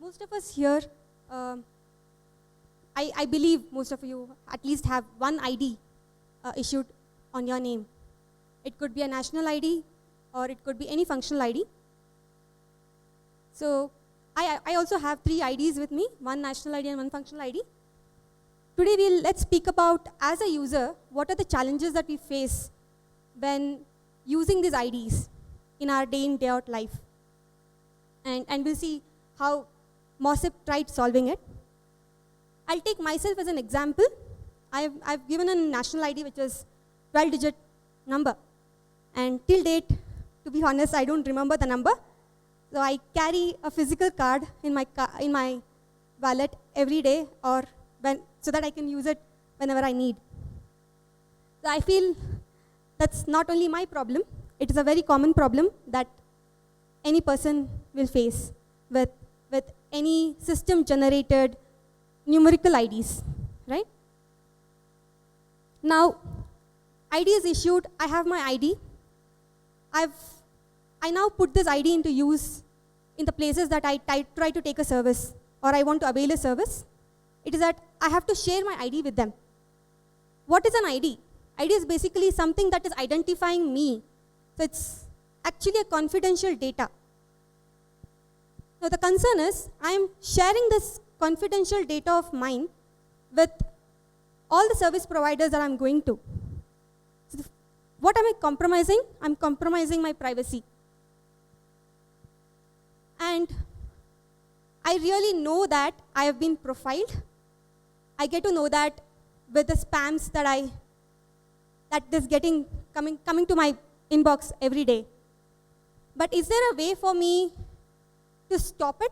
most of us here, I believe most of you at least have one ID issued on your name. It could be a national ID or it could be any functional ID. So I also have 3 IDs with me, one national ID and one functional ID. Today let's speak about, as a user, what are the challenges that we face when using these IDs in our day in, day out life. And we'll see how MOSIP tried solving it. I'll take myself as an example. I've given a national ID which is 12-digit number. And till date, to be honest, I don't remember the number. So I carry a physical card in my wallet every day, or so that I can use it whenever I need. So I feel that's not only my problem, it is a very common problem that any person will face with any system-generated numerical IDs, right? Now, ID is issued, I have my ID. I now put this ID into use in the places that I try to take a service or I want to avail a service. It is that I have to share my ID with them. What is an ID? ID is basically something that is identifying me. So it's actually a confidential data. Now the concern is, I am sharing this confidential data of mine with all the service providers that I'm going to. So what am I compromising? I'm compromising my privacy. And I really know that I have been profiled. I get to know that with the spams that is coming to my inbox every day. But is there a way for me to stop it?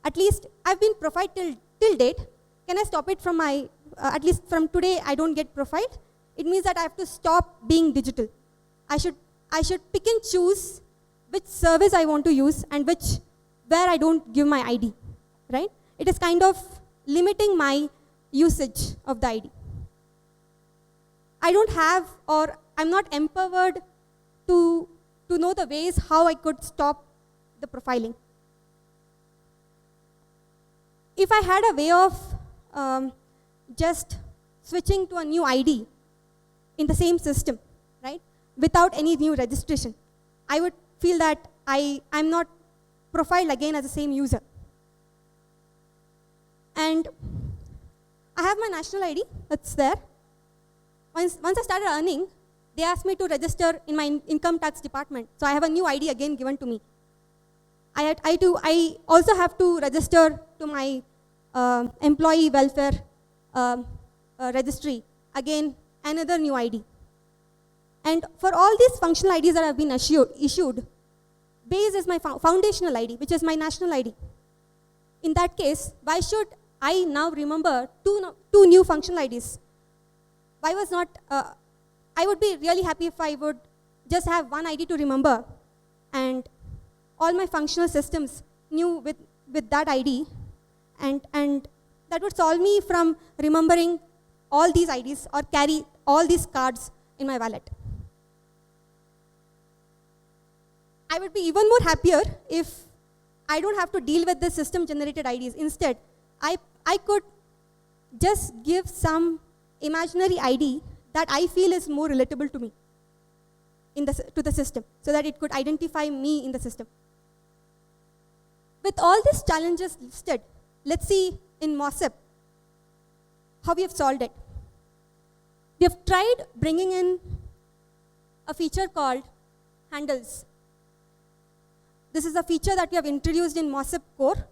At least I've been profiled till date. Can I stop it from at least from today I don't get profiled? It means that I have to stop being digital. I should pick and choose which service I want to use and where I don't give my ID, right? It is kind of limiting my usage of the ID. I don't have, or I'm not empowered to know the ways how I could stop the profiling. If I had a way of just switching to a new ID in the same system, right, without any new registration, I would feel that I'm not profiled again as the same user. And I have my national ID, that's there. Once I started earning, they asked me to register in my income tax department. So I have a new ID again given to me. I also have to register to my employee welfare registry. Again, another new ID. And for all these functional IDs that have been issued, base is my foundational ID, which is my national ID. In that case, why should I now remember two new functional IDs? Why was not, I would be really happy if I would just have one ID to remember and all my functional systems knew with that ID, and that would solve me from remembering all these IDs or carry all these cards in my wallet. I would be even more happier if I don't have to deal with the system-generated IDs. Instead, I could just give some imaginary ID that I feel is more relatable to me to the system, so that it could identify me in the system. With all these challenges listed, let's see in MOSIP how we have solved it. We have tried bringing in a feature called handles. This is a feature that we have introduced in MOSIP core.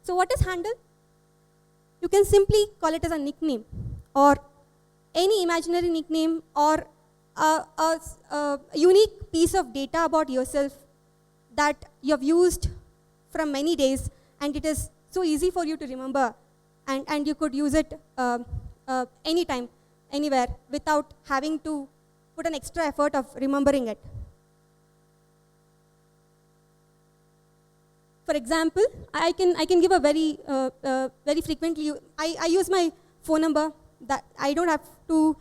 So what is handle? You can simply call it as a nickname or any imaginary nickname or a unique piece of data about yourself that you have used from many days, and it is so easy for you to remember, and you could use it anytime, anywhere, without having to put an extra effort of remembering it. For example, I can give a very frequently, I use my phone number, that I don't have to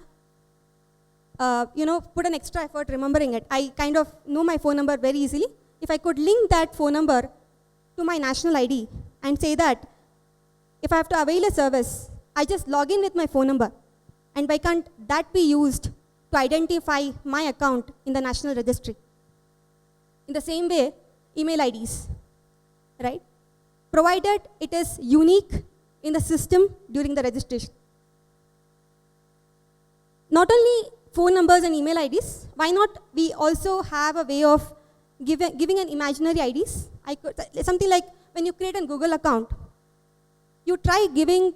put an extra effort remembering it. I kind of know my phone number very easily. If I could link that phone number to my national ID and say that if I have to avail a service, I just log in with my phone number. And why can't that be used to identify my account in the national registry? In the same way, email IDs, right? Provided it is unique in the system during the registration. Not only phone numbers and email IDs, why not we also have a way of giving an imaginary IDs? Something like when you create a Google account, you try giving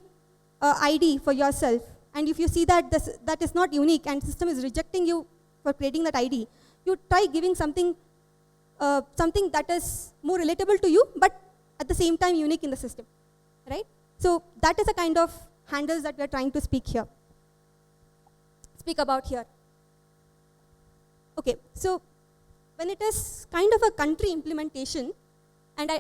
an ID for yourself, and if you see that that is not unique and system is rejecting you for creating that ID, you try giving something that is more relatable to you, but at the same time unique in the system, right? So that is the kind of handles that we are trying to speak about here. Okay, so when it is kind of a country implementation, and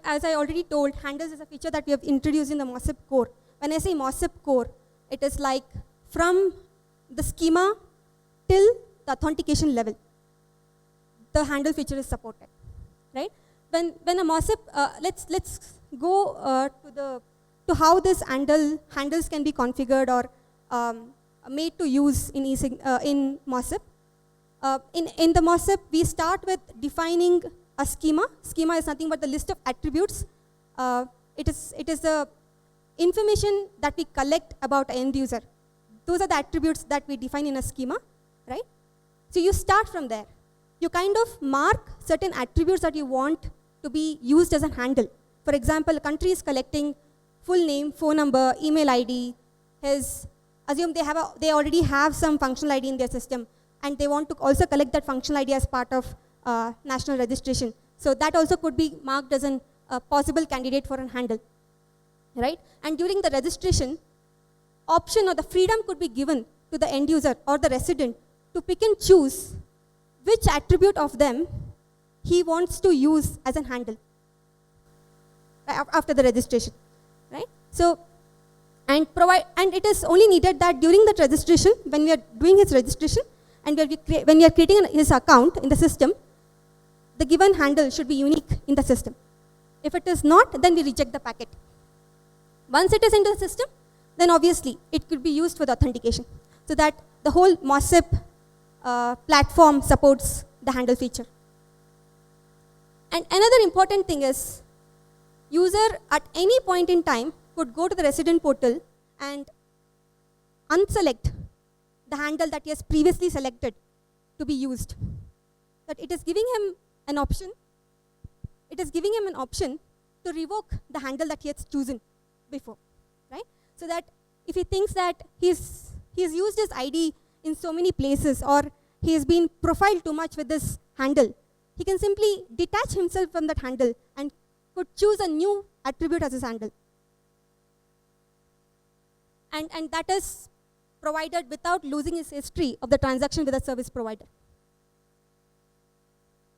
as I already told, handles is a feature that we have introduced in the MOSIP core. When I say MOSIP core, it is like from the schema till the authentication level, the handle feature is supported, right? When a MOSIP, let's go to how this handles can be configured or made to use in MOSIP. In the MOSIP, we start with defining a schema. Schema is nothing but the list of attributes. It is the information that we collect about an end user. Those are the attributes that we define in a schema, right? So you start from there. You kind of mark certain attributes that you want to be used as a handle. For example, a country is collecting full name, phone number, email ID. Assume they already have some functional ID in their system, and they want to also collect that functional ID as part of national registration. So that also could be marked as a possible candidate for a handle, right? And during the registration, option or the freedom could be given to the end user or the resident to pick and choose which attribute of them he wants to use as a handle after the registration, right? So, and it is only needed that during that registration, when we are doing his registration and when we are creating his account in the system, the given handle should be unique in the system. If it is not, then we reject the packet. Once it is into the system, then obviously it could be used for the authentication, so that the whole MOSIP platform supports the handle feature. And another important thing is, user at any point in time could go to the resident portal and unselect the handle that he has previously selected to be used. That it is giving him an option. It is giving him an option to revoke the handle that he has chosen before, right? So that if he thinks that he's used his ID in so many places, or he has been profiled too much with this handle, he can simply detach himself from that handle and could choose a new attribute as his handle. And that is provided without losing his history of the transaction with the service provider.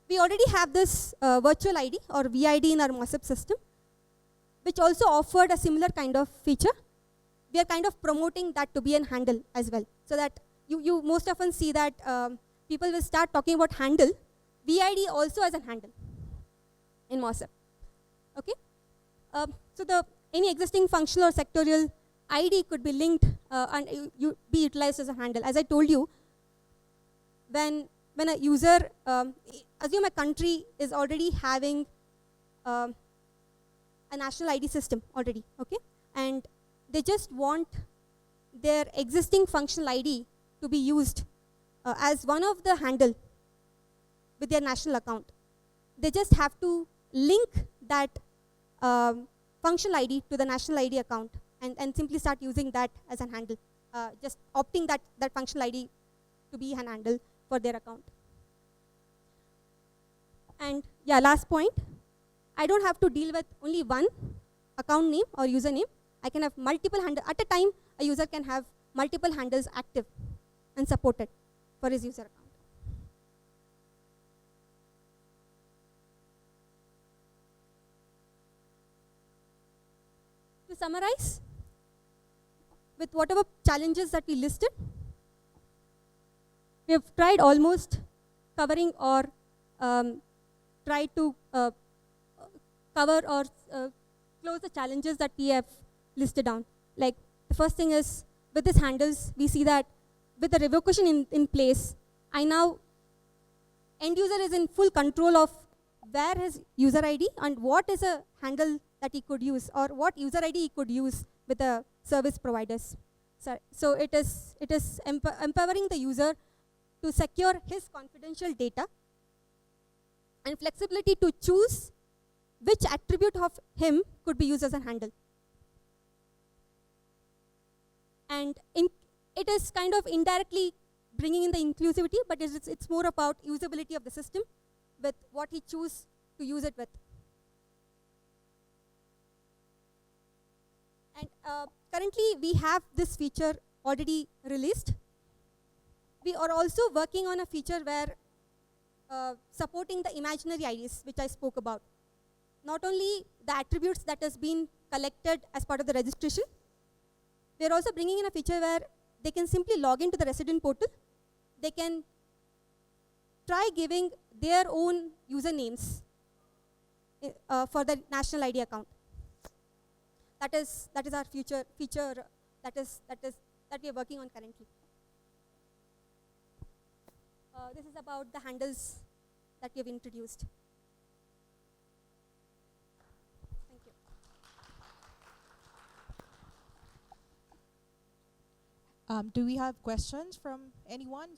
We already have this virtual ID or VID in our MOSIP system, which also offered a similar kind of feature. We are kind of promoting that to be a handle as well, so that you most often see that people will start talking about handle, VID also as a handle in MOSIP. Okay, so any existing functional or sectorial ID could be linked and be utilized as a handle. As I told you, when a user, assume a country is already having a national ID system already, okay, and they just want their existing functional ID to be used as one of the handle with their national account. They just have to link that functional ID to the national ID account and simply start using that as a handle, just opting that functional ID to be an handle for their account. And yeah, last point, I don't have to deal with only one account name or username. I can have multiple handles. At a time, a user can have multiple handles active and supported for his user account. To summarize, with whatever challenges that we listed, we have tried almost covering or tried to cover or close the challenges that we have listed down. Like the first thing is, with these handles, we see that with the revocation in place, end user is in full control of where his user ID and what is a handle that he could use, or what user ID he could use with the service providers. So it is empowering the user to secure his confidential data and flexibility to choose which attribute of him could be used as a handle. And it is kind of indirectly bringing in the inclusivity, but it's more about usability of the system with what he chooses to use it with. And currently, we have this feature already released. We are also working on a feature where supporting the imaginary IDs, which I spoke about. Not only the attributes that has been collected as part of the registration, we are also bringing in a feature where they can simply log into the resident portal. They can try giving their own usernames for the national ID account. That is our feature that we are working on currently. This is about the handles that we have introduced. Thank you. Do we have questions from anyone?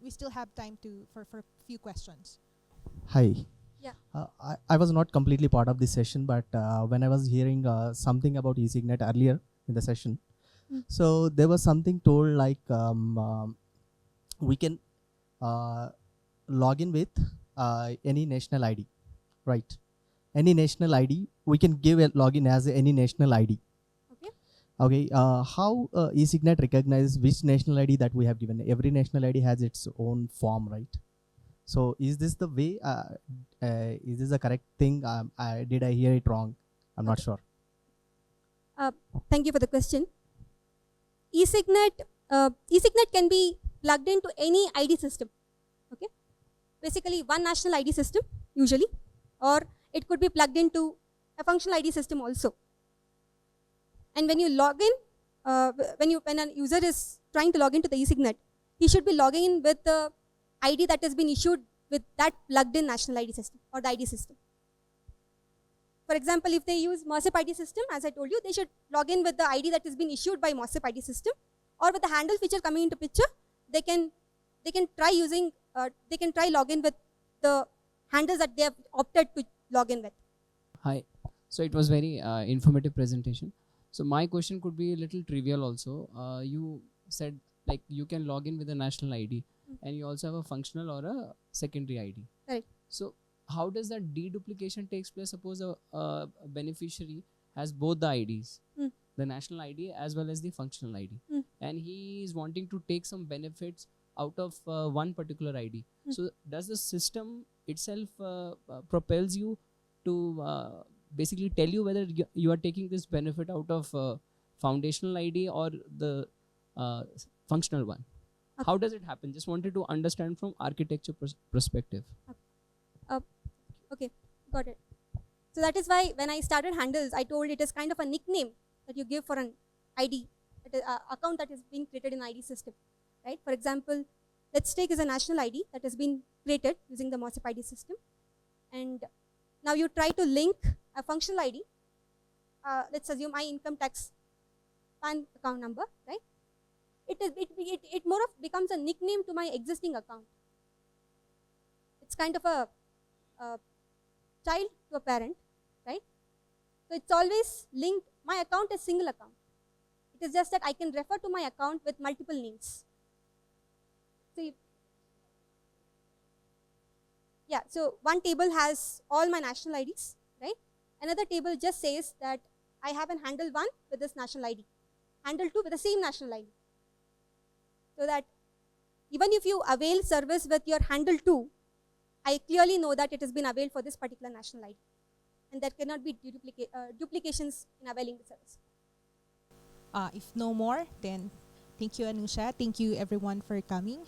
We still have time for a few questions? Hi. Yeah. I was not completely part of this session, but when I was hearing something about eSignet earlier in the session, so there was something told like we can log in with any national ID, right? Any national ID, we can give a login as any national ID. Okay, how eSignet recognizes which national ID that we have given? Every national ID has its own form, right? So is this the way, is this the correct thing? Did I hear it wrong? I'm not sure. Thank you for the question. eSignet can be plugged into any ID system, okay? Basically one national ID system usually, or it could be plugged into a functional ID system also. And when you log in, when a user is trying to log into the eSignet, he should be logging in with the ID that has been issued with that plugged in national ID system or the ID system. For example, if they use MOSIP ID system, as I told you, they should log in with the ID that has been issued by MOSIP ID system, or with the handle feature coming into picture, they can try log in with the handles that they have opted to log in with. Hi. So it was very informative presentation. So my question could be a little trivial also. You said like you can log in with a national ID and you also have a functional or a secondary ID. Right. So how does that deduplication takes place? Suppose a beneficiary has both the IDs, the national ID as well as the functional ID, and he is wanting to take some benefits out of one particular ID. So does the system itself propels you to basically tell you whether you are taking this benefit out of foundational ID or the functional one? Okay. How does it happen? Just wanted to understand from architecture perspective. Okay, got it. So that is why when I started handles, I told it is kind of a nickname that you give for an ID, account that is being created in ID system, right? For example, let's take as a national ID that has been created using the MOSIP ID system, and now you try to link a functional ID. Let's assume my income tax PAN account number, right? It more of becomes a nickname to my existing account. It's kind of a child to a parent, right? So it's always linked. My account is single account. It is just that I can refer to my account with multiple names. So yeah, so one table has all my national IDs, right? Another table just says that I have an handle 1 with this national ID, handle 2 with the same national ID. So that even if you avail service with your handle 2, I clearly know that it has been availed for this particular national ID. And there cannot be duplications in availing the service. If no more, then thank you, Anusha. Thank you, everyone, for coming.